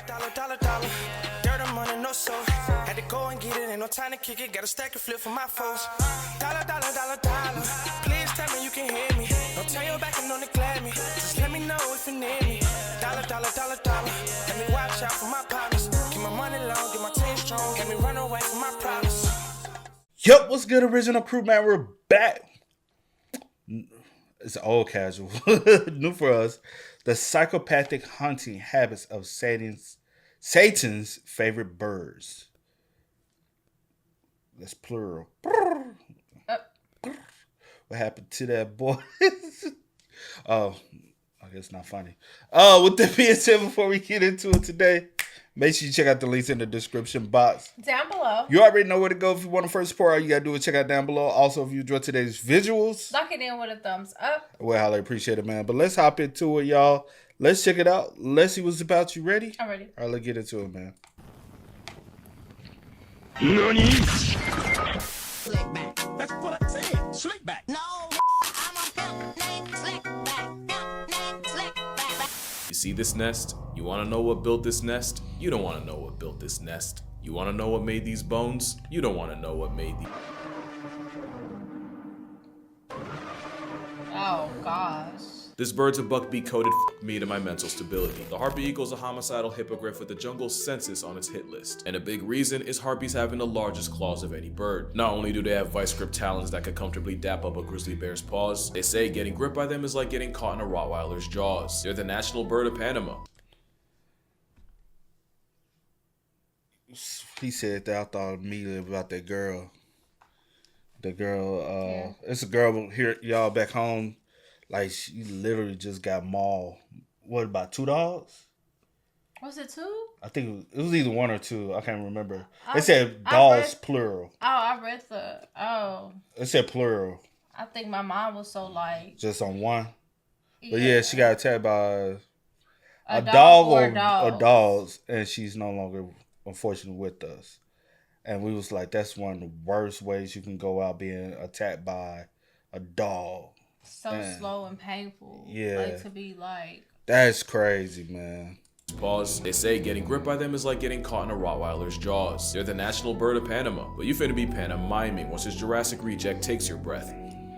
Dollar. Dirt on money, no soul. Had to go and get it, ain't no time to kick it. Got a stack of flip for my foes. Dollar. Please tell me you can hear me. Don't turn your back and don't neglect me. Just let me know if you need me. Dollar. Let me watch out for my partners. Keep my money long, get my team strong. Let me run away from my problems. Yup, what's good, original crew, man? We're back. It's old casual. New for us. The psychopathic hunting habits of Satan's favorite birds. That's plural. What happened to that boy? Oh, I guess not funny. With that being said, before we get into it today, make sure you check out the links in the description box. Down below. You already know where to go if you want to first support. All you got to do is check out down below. Also, if you enjoyed today's visuals, lock it in with a thumbs up. Well, highly appreciate it, man. But let's hop into it, y'all. Let's check it out. Let's see what's about. You ready? I'm ready. All right, let's get into it, man. NANI? Slick back. That's what I said. Slick back. No, I'm a pimp named Slick back. Pimp named Slick back. You see this nest? You want to know what built this nest? You don't want to know what built this nest. You want to know what made these bones? You don't want to know what made these. Oh, gosh. This bird's a buckbeak coated me to my mental stability. The harpy eagle's a homicidal hippogriff with the jungle census on its hit list. And a big reason is harpies having the largest claws of any bird. Not only do they have vice grip talons that could comfortably dap up a grizzly bear's paws, they say getting gripped by them is like getting caught in a Rottweiler's jaws. They're the national bird of Panama. He said that. I thought immediately about that girl. The girl, It's a girl here, y'all, back home. Like, she literally just got mauled. What, about 2 dogs? Was it 2? I think it was either 1 or 2. I can't remember. They said dogs, plural. I read It said plural. I think my mom was so like. Just on 1? Yeah. But yeah, she got attacked by a dog dog or or dogs. And she's no longer, unfortunately, with us. And we was like, that's one of the worst ways you can go out, being attacked by a dog. So slow and painful. Yeah. Like, to be like. That's crazy, man. Pause. They say getting gripped by them is like getting caught in a Rottweiler's jaws. They're the national bird of Panama, but you finna be pantomiming once this Jurassic reject takes your breath.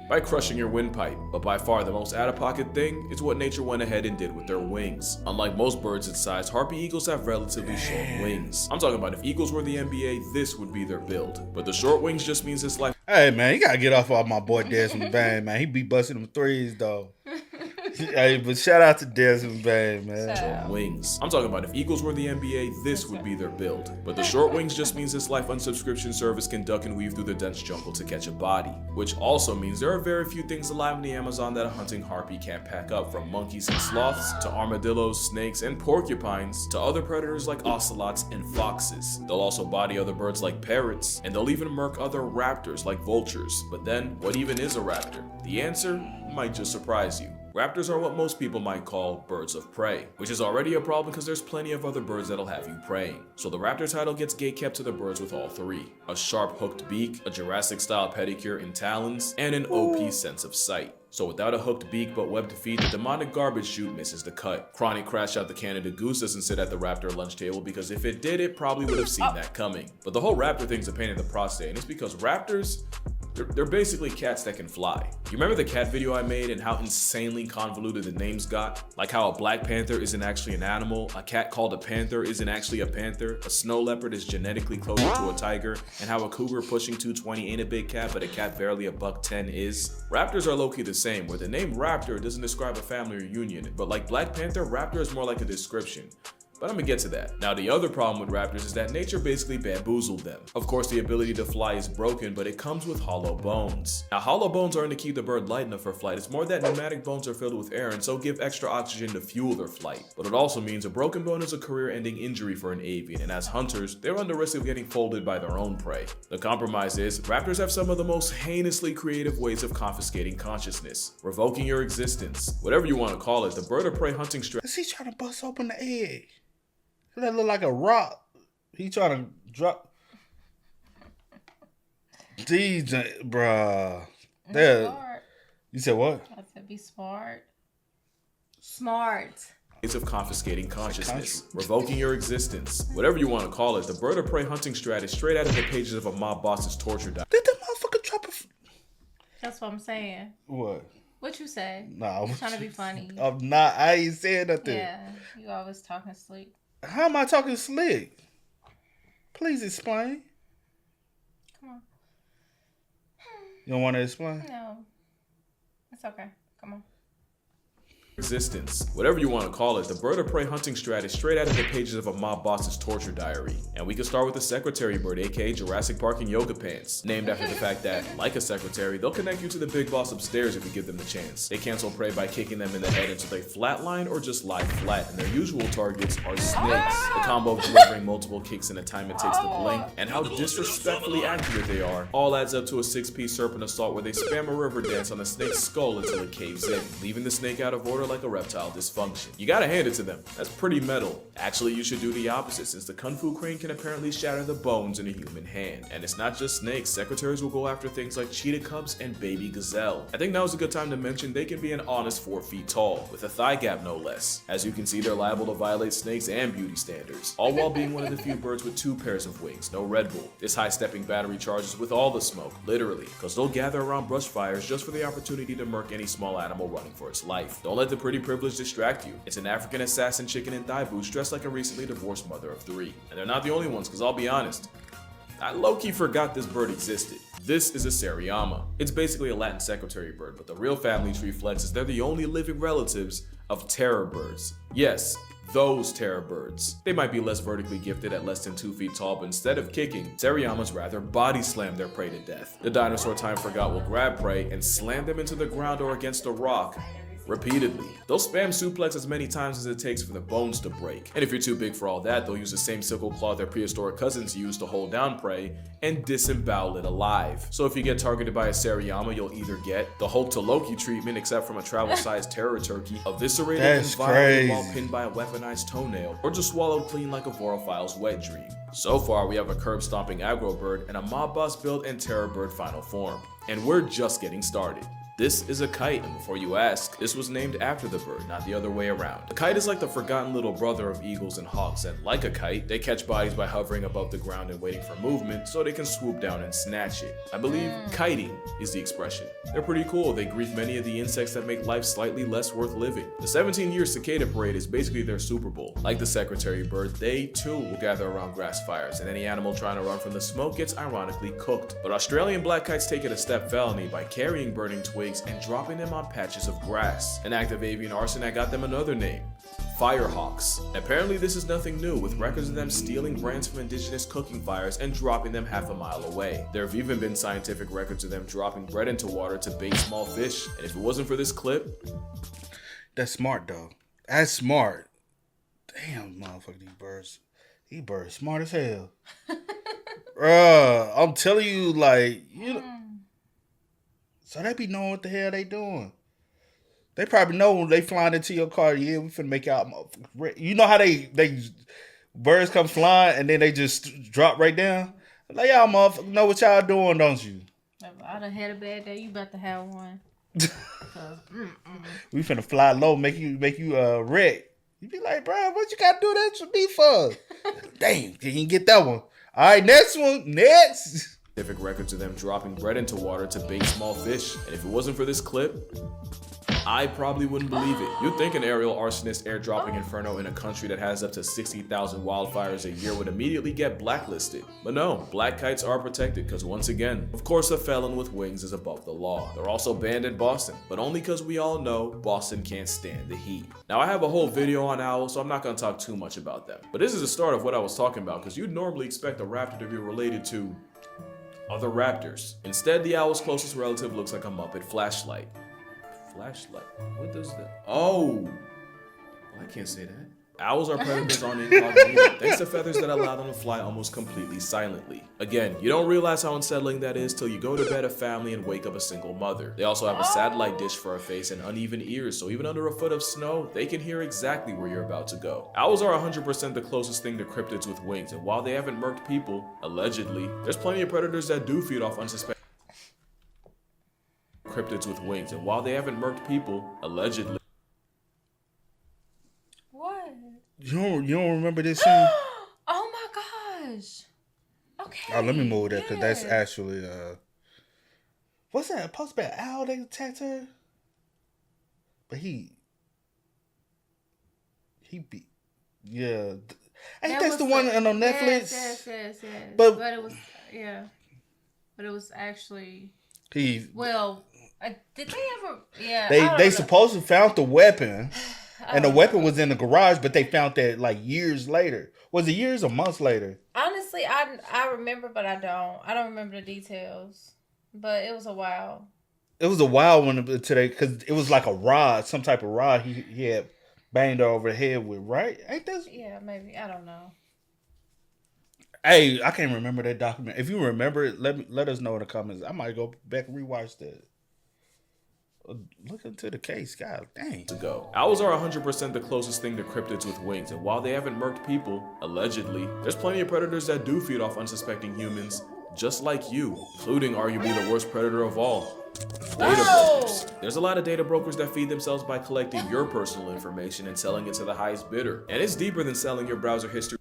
By crushing your windpipe, but by far the most out-of-pocket thing is what nature went ahead and did with their wings. Unlike most birds its size, harpy eagles have relatively short wings. I'm talking about if eagles were the NBA, this would be their build. But the short wings just means this life. Hey, man, you gotta get off my boy Desmond Bain, man. He be busting them threes, though. Hey, but shout out to Desmond Bain, man. Short wings. I'm talking about if eagles were the NBA, this would be their build. But the short wings just means this life unsubscription service can duck and weave through the dense jungle to catch a body. Which also means there are very few things alive in the Amazon that a hunting harpy can't pack up, from monkeys and sloths, to armadillos, snakes, and porcupines, to other predators like ocelots and foxes. They'll also body other birds like parrots, and they'll even murk other raptors like vultures. But then, what even is a raptor? The answer might just surprise you. Raptors are what most people might call birds of prey, which is already a problem because there's plenty of other birds that'll have you preying. So the raptor title gets gatekept to the birds with all 3. A sharp hooked beak, a Jurassic-style pedicure and talons, and an OP sense of sight. So without a hooked beak but webbed feet, the demonic garbage chute misses the cut. Chronic Crash Out the Canada Goose doesn't sit at the raptor lunch table because if it did, it probably would have seen that coming. But the whole raptor thing's a pain in the prostate, and it's because raptors, they're basically cats that can fly. You remember the cat video I made and how insanely convoluted the names got? Like how a black panther isn't actually an animal, a cat called a panther isn't actually a panther, a snow leopard is genetically closer to a tiger, and how a cougar pushing 220 ain't a big cat, but a cat barely a $110 is. Raptors are low-key the same, where the name raptor doesn't describe a family reunion, but like Black Panther, raptor is more like a description. But I'm gonna get to that. Now, the other problem with raptors is that nature basically bamboozled them. Of course, the ability to fly is broken, but it comes with hollow bones. Now, hollow bones aren't to keep the bird light enough for flight. It's more that pneumatic bones are filled with air and so give extra oxygen to fuel their flight. But it also means a broken bone is a career-ending injury for an avian, and as hunters, they're on the risk of getting folded by their own prey. The compromise is, raptors have some of the most heinously creative ways of confiscating consciousness, revoking your existence. Whatever you want to call it, the bird of prey hunting strategy. Is he trying to bust open the egg? That look like a rock. He trying to drop. These, bruh. Smart. You said what? I said be smart. Smart. of confiscating consciousness, revoking your existence, whatever you want to call it. The bird of prey hunting strat is straight out of the pages of a mob boss's torture diary. Did the motherfucker drop a... That's what I'm saying. What? What you say? Nah, I'm trying to be funny. I'm not. I ain't saying nothing. Yeah, you always talking slick. How am I talking slick? Please explain. Come on. You don't want to explain? No. It's okay. Come on. Existence, whatever you want to call it. The bird of prey hunting strat is straight out of the pages of a mob boss's torture diary. And we can start with the secretary bird, aka Jurassic Park in yoga pants, named after the fact that, like a secretary, they'll connect you to the big boss upstairs if you give them the chance. They cancel prey by kicking them in the head until they flatline or just lie flat, and their usual targets are snakes. The combo of delivering multiple kicks in a time it takes to blink, and how disrespectfully accurate they are, all adds up to a 6-piece serpent assault where they spam a river dance on a snake's skull until it caves in, leaving the snake out of order like a reptile dysfunction. You gotta hand it to them. That's pretty metal. Actually, you should do the opposite, since the Kung Fu Crane can apparently shatter the bones in a human hand. And it's not just snakes. Secretaries will go after things like cheetah cubs and baby gazelle. I think now is a good time to mention they can be an honest 4 feet tall, with a thigh gap no less. As you can see, they're liable to violate snakes and beauty standards, all while being one of the few birds with 2 pairs of wings, no Red Bull. This high-stepping battery charges with all the smoke, literally, because they'll gather around brush fires just for the opportunity to murk any small animal running for its life. Don't let the pretty privilege distract you. It's an African assassin chicken in thigh boots dressed like a recently divorced mother of 3. And they're not the only ones, because I'll be honest, I low-key forgot this bird existed. This is a Seriama. It's basically a Latin secretary bird, but the real family tree flex is they're the only living relatives of terror birds. Yes, those terror birds. They might be less vertically gifted at less than 2 feet tall, but instead of kicking, Seriamas rather body slam their prey to death. The dinosaur time forgot will grab prey and slam them into the ground or against a rock repeatedly. They'll spam suplex as many times as it takes for the bones to break. And if you're too big for all that, they'll use the same sickle claw their prehistoric cousins used to hold down prey and disembowel it alive. So if you get targeted by a Seriama, you'll either get the Hulk to Loki treatment, except from a travel-sized terror turkey, eviscerated and violated while pinned by a weaponized toenail, or just swallowed clean like a Vorophile's wet dream. So far, we have a curb-stomping aggro bird and a mob boss build and terror bird final form. And we're just getting started. This is a kite, and before you ask, this was named after the bird, not the other way around. The kite is like the forgotten little brother of eagles and hawks, and like a kite, they catch bodies by hovering above the ground and waiting for movement so they can swoop down and snatch it. I believe kiting is the expression. They're pretty cool. They grief many of the insects that make life slightly less worth living. The 17-year cicada parade is basically their Super Bowl. Like the secretary bird, they too will gather around grass fires, and any animal trying to run from the smoke gets ironically cooked. But Australian black kites take it a step felony by carrying burning twigs and dropping them on patches of grass. An act of avian arson that got them another name, Firehawks. Apparently this is nothing new, with records of them stealing brands from indigenous cooking fires and dropping them half a mile away. There have even been scientific records of them dropping bread into water to bait small fish, and if it wasn't for this clip... That's smart though. That's smart. Damn, motherfucker, these birds smart as hell. I'm telling you, like, you know, so they be knowing what the hell they doing. They probably know when they flying into your car, yeah, we finna make out. You know how they birds come flying and then they just drop right down? Like, y'all motherfuckers know what y'all doing, don't you? If I done had a bad day, you about to have one. We finna fly low, make you wreck. You be like, bro, what you gotta do that to me for? Damn, you didn't get that one. All right, next one, next. Scientific records of them dropping bread into water to bait small fish, and if it wasn't for this clip, I probably wouldn't believe it. You'd think an aerial arsonist airdropping inferno in a country that has up to 60,000 wildfires a year would immediately get blacklisted. But no, black kites are protected because once again, of course a felon with wings is above the law. They're also banned in Boston, but only because we all know Boston can't stand the heat. Now I have a whole video on owls, so I'm not going to talk too much about them. But this is the start of what I was talking about, because you'd normally expect a raptor to be related to other raptors. Instead, the owl's closest relative looks like a Muppet flashlight. Flashlight? What does that? Oh! I can't say that. Owls are predators on incognito, thanks to feathers that allow them to fly almost completely silently. Again, you don't realize how unsettling that is till you go to bed a family and wake up a single mother. They also have a satellite dish for a face and uneven ears, so even under a foot of snow, they can hear exactly where you're about to go. Owls are 100% the closest thing to cryptids with wings, and while they haven't murked people, allegedly, there's plenty of predators that do feed off unsuspecting cryptids with wings, and while they haven't murked people, allegedly. You don't remember this scene? Oh my gosh. Okay. Oh, let me move that because that's yes. actually what's that? Supposed to be an owl that attacked her, but he beat. Yeah, ain't that's the one on Netflix? Yes. But it was but it was actually he. well. Did they ever? Yeah. They supposed to found the weapon, and the weapon was in the garage, but they found that like years later. Was it years or months later? Honestly, I remember, but I don't remember the details. But it was a while. It was a wild one today because it was like a rod, some type of rod he had banged her over the head with, right? Ain't this? Yeah, maybe. I don't know. Hey, I can't remember that document. If you remember it, let us know in the comments. I might go back and rewatch that. Look into the case, God dang. Ago. Owls are 100% the closest thing to cryptids with wings, and while they haven't murked people, allegedly, there's plenty of predators that do feed off unsuspecting humans, just like you, including arguably the worst predator of all. Data brokers. There's a lot of data brokers that feed themselves by collecting your personal information and selling it to the highest bidder. And it's deeper than selling your browser history.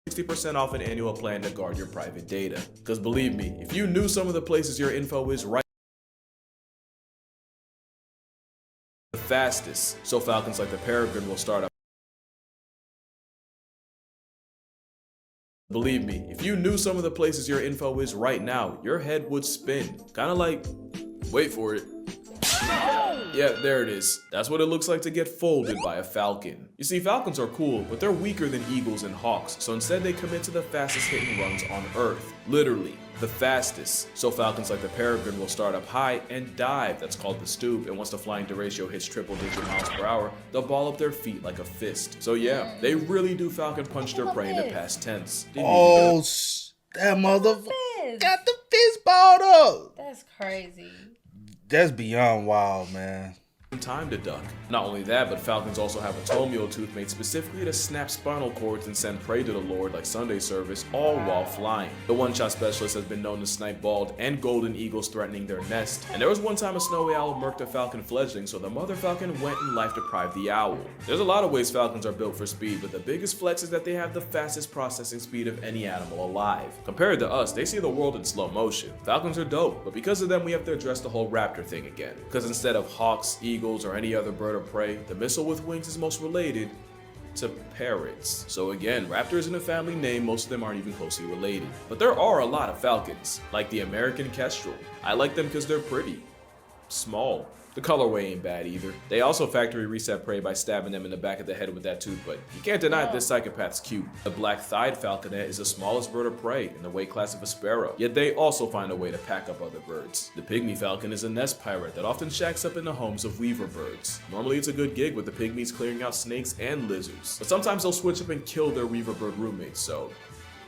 60% off an annual plan to guard your private data. Because believe me, if you knew some of the places your info is right the fastest, so falcons like the peregrine will start up. Believe me, if you knew some of the places your info is right now, your head would spin. Kinda like, wait for it. Yeah, there it is. That's what it looks like to get folded by a falcon. You see, falcons are cool, but they're weaker than eagles and hawks, so instead they commit to the fastest hitting runs on Earth. Literally, the fastest. So falcons like the peregrine will start up high and dive, that's called the stoop, and once the flying derecho hits triple-digit miles per hour, they'll ball up their feet like a fist. So yeah, they really do falcon punch their prey into past tense. Oh, that motherfucker got the fist balled up. That's crazy. That's beyond wild, man. Time to duck. Not only that, but falcons also have a toenail tooth made specifically to snap spinal cords and send prey to the Lord like Sunday service, all while flying. The one-shot specialist has been known to snipe bald and golden eagles threatening their nest. And there was one time a snowy owl murked a falcon fledgling, so the mother falcon went and life-deprived the owl. There's a lot of ways falcons are built for speed, but the biggest flex is that they have the fastest processing speed of any animal alive. Compared to us, they see the world in slow motion. Falcons are dope, but because of them we have to address the whole raptor thing again. Because instead of hawks, eagles, or any other bird of prey, the missile with wings is most related to parrots. So again, raptor isn't a family name, most of them aren't even closely related. But there are a lot of falcons, like the American kestrel. I like them because they're pretty, small. The colorway ain't bad either. They also factory reset prey by stabbing them in the back of the head with that tooth, but you can't deny this psychopath's cute. The black-thighed falconet is the smallest bird of prey in the weight class of a sparrow, yet they also find a way to pack up other birds. The pygmy falcon is a nest pirate that often shacks up in the homes of weaver birds. Normally it's a good gig with the pygmies clearing out snakes and lizards, but sometimes they'll switch up and kill their weaver bird roommates, so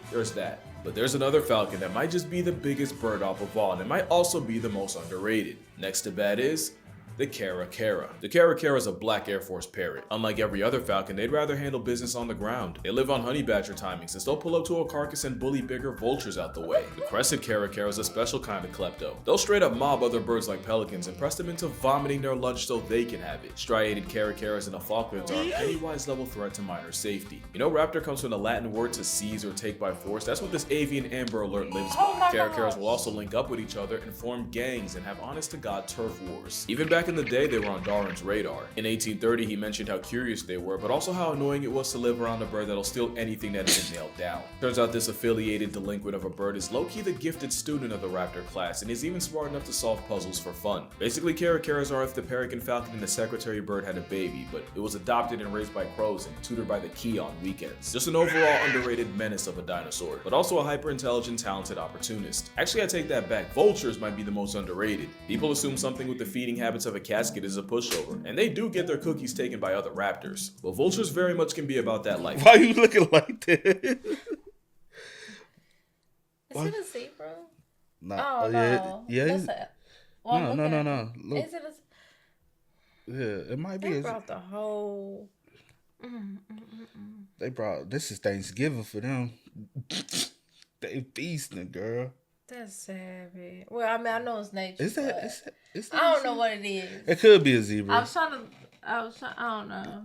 there's that. But there's another falcon that might just be the biggest bird off of all, and it might also be the most underrated. Next to bad is the caracara. The caracara is a black Air Force parrot. Unlike every other falcon, they'd rather handle business on the ground. They live on honey badger timings, since they'll pull up to a carcass and bully bigger vultures out the way. The crested caracara is a special kind of klepto. They'll straight up mob other birds like pelicans and press them into vomiting their lunch so they can have it. Striated caracaras and the Falcons are a Pennywise level threat to minor safety. You know raptor comes from the Latin word to seize or take by force. That's what this avian Amber Alert lives by. Caracaras will also link up with each other and form gangs and have honest to God turf wars. Even back in the day, they were on Darwin's radar. In 1830, he mentioned how curious they were, but also how annoying it was to live around a bird that'll steal anything that isn't nailed down. Turns out this affiliated delinquent of a bird is low-key the gifted student of the raptor class, and is even smart enough to solve puzzles for fun. Basically, caracaras are if the peregrine falcon and the secretary bird had a baby, but it was adopted and raised by crows and tutored by the key on weekends. Just an overall underrated menace of a dinosaur, but also a hyper-intelligent, talented opportunist. Actually, I take that back. Vultures might be the most underrated. People assume something with the feeding habits of a casket is a pushover, and they do get their cookies taken by other raptors. But vultures very much can be about that life. Why are you looking like that? Is it a zebra? No. Oh, no. Yeah. That's No. Look. Is it Yeah, it might be. They brought the whole They brought this is Thanksgiving for them. They feasting, girl. That's savage. Well, I mean, I know it's nature. Is that? I don't know what it is. It could be a zebra. I don't know.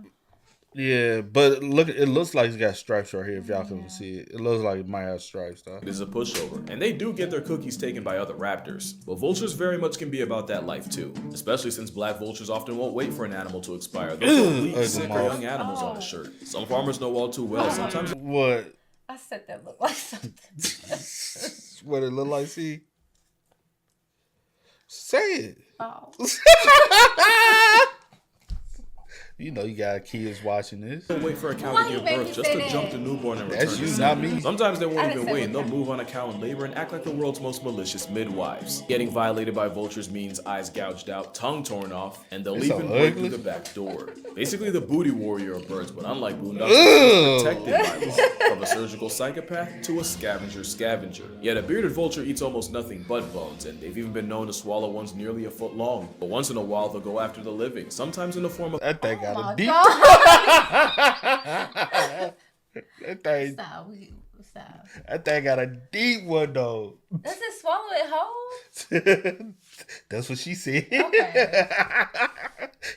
Yeah, but look, it looks like it's got stripes right here. If y'all can see it, it looks like it might have stripes though. It is a pushover, and they do get their cookies taken by other raptors. But vultures very much can be about that life too, especially since black vultures often won't wait for an animal to expire. They'll put weak, sick, or young animals on a shirt. Some farmers know all too well. Sometimes What? I said that looked like something. What it look like? See? Say it. Oh. You know you got kids watching this. they'll wait for a cow Why to you give make birth me just say to that? jump the newborn and That's return you, to not semen. me. Sometimes they I won't didn't even say wait, what and they'll that. move on a cow in labor and act like the world's most malicious midwives. Getting violated by vultures means eyes gouged out, tongue torn off, and they'll It's even so break ugly. through the back door. Basically the booty warrior of birds, but unlike boondocks, it's protected by them. From a surgical psychopath to a scavenger. Yet a bearded vulture eats almost nothing but bones, and they've even been known to swallow ones nearly a foot long. But once in a while, they'll go after the living, sometimes in the form of That thing got My a deep. God. That thing. Stop. That thing got a deep one though. Does it swallow it whole? That's what she said. Okay.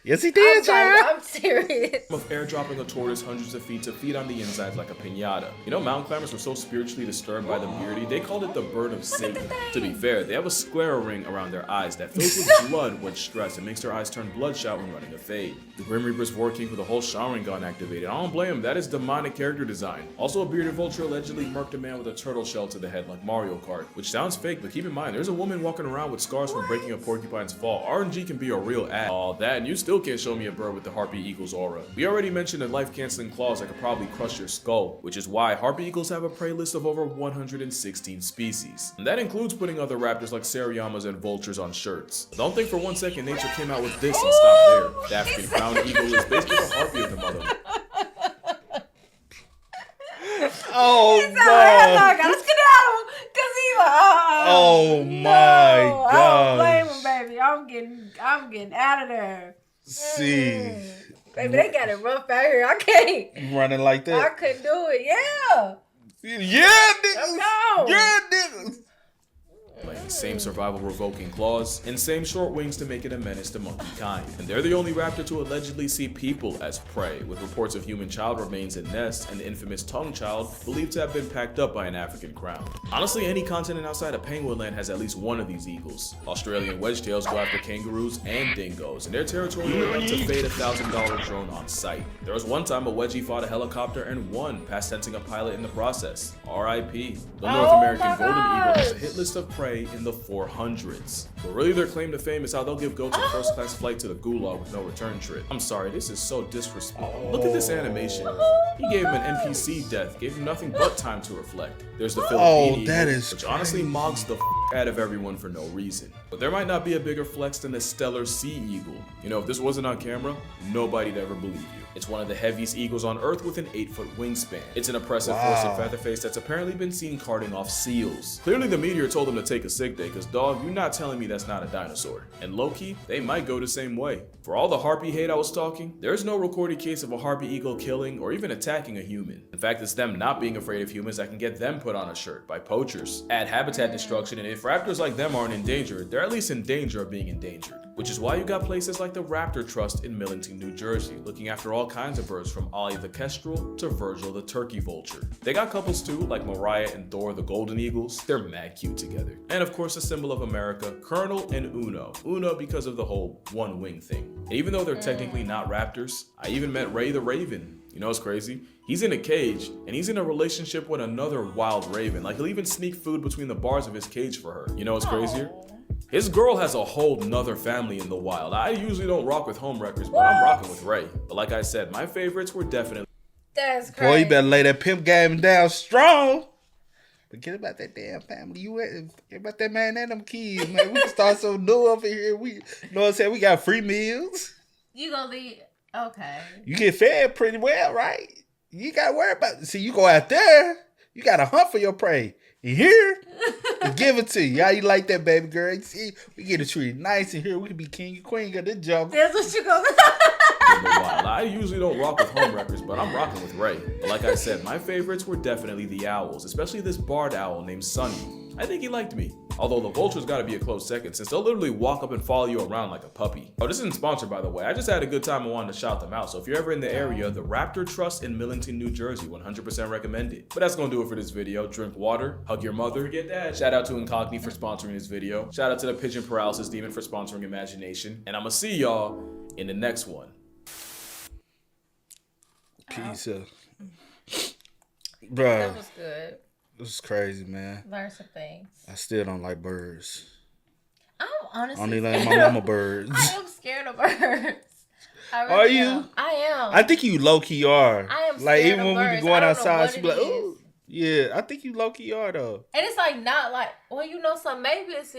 Yes, he did, child. I'm serious. of airdropping a tortoise hundreds of feet to feed on the inside like a piñata. You know, mountain climbers were so spiritually disturbed by the beardy, they called it the bird of Satan. To be fair, they have a sclera ring around their eyes that fills with blood when stressed and makes their eyes turn bloodshot when running a fade. The Grim Reaper's working with a whole showering gun activated. I don't blame him, that is demonic character design. Also, a bearded vulture allegedly murked a man with a turtle shell to the head like Mario Kart, which sounds fake, but keep in mind, there's a woman walking around with scars from breaking a porcupine's fall. RNG can be a real ad. All that, and you still can't show me a bird with the harpy eagle's aura. We already mentioned the life-canceling claws that could probably crush your skull, which is why harpy eagles have a prey list of over 116 species. And that includes putting other raptors like seriamas and vultures on shirts. Don't think for one second nature came out with this and stopped there. The African crowned eagle is basically the harpy of the mother. Oh I my. gotta skedaddle because he like, Oh no, my I don't blame gosh. him, baby. I'm getting out of there. See, Baby, they got it rough out here. I can't. running like I that. couldn't do it. Yeah. Yeah, niggas. No. Yeah, niggas. Like same survival revoking claws, and same short wings to make it a menace to monkey kind. And they're the only raptor to allegedly see people as prey, with reports of human child remains in nests and the infamous tongue child believed to have been packed up by an African crown. Honestly, any continent outside of Penguin Land has at least one of these eagles. Australian wedgetails go after kangaroos and dingoes, and their territory will enough to fade a $1,000 drone on sight. There was one time a wedgie fought a helicopter and won, past tensing a pilot in the process. R.I.P. The North Oh American my golden eagle has a gosh. hit list of prey in the 400s. But really their claim to fame is how they'll give goats a first class flight to the gulag with no return trip. I'm sorry, this is so disrespectful. Look at this animation. He gave him an NPC death, gave him nothing but time to reflect. There's the Philippine that eagle, is which honestly mogs the out of everyone for no reason. But there might not be a bigger flex than the stellar sea eagle. You know, if this wasn't on camera, nobody'd ever believe you. It's one of the heaviest eagles on Earth with an 8-foot wingspan. It's an oppressive force of featherface that's apparently been seen carting off seals. Clearly the meteor told him to take a sick day, cause dog, you're not telling me that's not a dinosaur. And low-key, they might go the same way. For all the harpy hate I was talking, there's no recorded case of a harpy eagle killing or even attacking a human. In fact, it's them not being afraid of humans that can get them put on a shirt by poachers. Add habitat destruction, and if raptors like them aren't endangered, they're at least in danger of being endangered. Which is why you got places like the Raptor Trust in Millington, New Jersey, looking after all kinds of birds from Ollie the kestrel to Virgil the turkey vulture. They got couples too, like Mariah and Thor the golden eagles. They're mad cute together. And of course, a symbol of America, Colonel and Uno. Uno because of the whole one wing thing. And even though they're technically not raptors, I even met Ray the Raven. You know what's crazy? He's in a cage, and he's in a relationship with another wild raven. Like, he'll even sneak food between the bars of his cage for her. You know what's crazier? His girl has a whole nother family in the wild. I usually don't rock with home wreckers, but I'm rocking with Ray. But like I said, my favorites were definitely That's Boy, crazy. you better lay that pimp game down strong. Forget about that damn family. Forget about that man and them kids, man. We can start something new over here. We, you know what I'm saying? We got free meals. You gonna be okay? You get fed pretty well, right? You gotta worry about it. See, you go out there, you gotta hunt for your prey. And here, we give it to you. How you like that, baby girl? You see, we get it treated nice in here. We can be king and queen of this jungle. That's what you gonna. in the wild. I usually don't rock with homewreckers, but I'm rocking with Ray. But like I said, my favorites were definitely the owls, especially this barred owl named Sunny. I think he liked me. Although the vultures gotta be a close second, since they'll literally walk up and follow you around like a puppy. Oh, this isn't sponsored, by the way. I just had a good time and wanted to shout them out. So if you're ever in the area, the Raptor Trust in Millington, New Jersey, 100% recommended. But that's gonna do it for this video. Drink water, hug your mother, get that. Shout out to Incogni for sponsoring this video. Shout out to the Pigeon Paralysis Demon for sponsoring Imagination. And I'ma see y'all in the next one. Peace out. That Bruh, was good. this is crazy, man. Learn some things. I still don't like birds. I'm honestly Only like scared my mama of- birds. I am scared of birds. I really Are you? am. I am. I think you low key are. I am like scared even of when we birds. be going I don't know outside, what she be it like, is. "Ooh, yeah." I think you low key are though. And it's like not like, well, you know, so maybe it's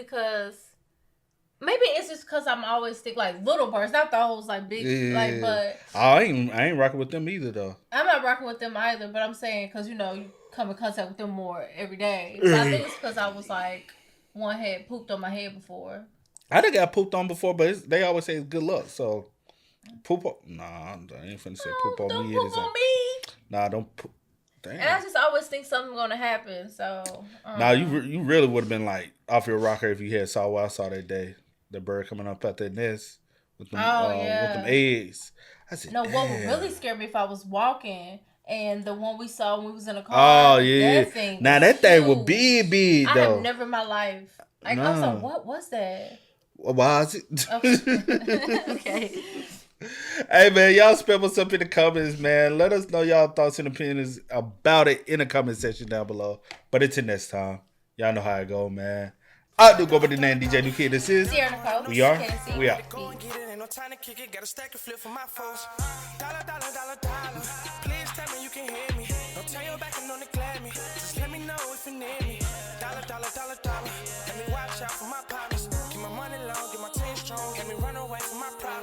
just because I'm always stick like little birds, not those like big, Yeah. like. But I ain't rocking with them either though. I'm not rocking with them either. But I'm saying because you know you come in contact with them more every day. So I think it's because I was like one had pooped on my head before. I done got pooped on before, but they always say it's good luck. So poop on. Nah, I ain't finna say poop on Don't me. poop on me. Nah, don't poop. And I Damn. just always think something's gonna happen. So Nah, you really would have been like off your rocker if you had saw what I saw that day. The bird coming up out that nest with them, with them eggs. I said, No, what would damn. really scare me if I was walking and the one we saw when we was in the car. Oh yeah. That thing Now was that thing was huge. big I though. have never in my life. Like I was Nah. like, what was that? Why is it? Okay. Okay. Hey man, y'all spell what's up in the comments, man. Let us know y'all thoughts and opinions about it in the comment section down below. But until next time, y'all know how it go, man. I do go by the name DJ New Kid. This is Sierra Nicole. We Are. KNC. We Out. Go and get it, ain't no time to kick it. Got a stack of flip for my foes. Dollar, dollar, dollar, dollar. Please tell me you can hear me. Don't turn your back and don't neglect me. Just let me know if you need me. Dollar, dollar, dollar, dollar. Let me watch out for my partners. Keep my money low, get my team strong. Let me run away from my problems.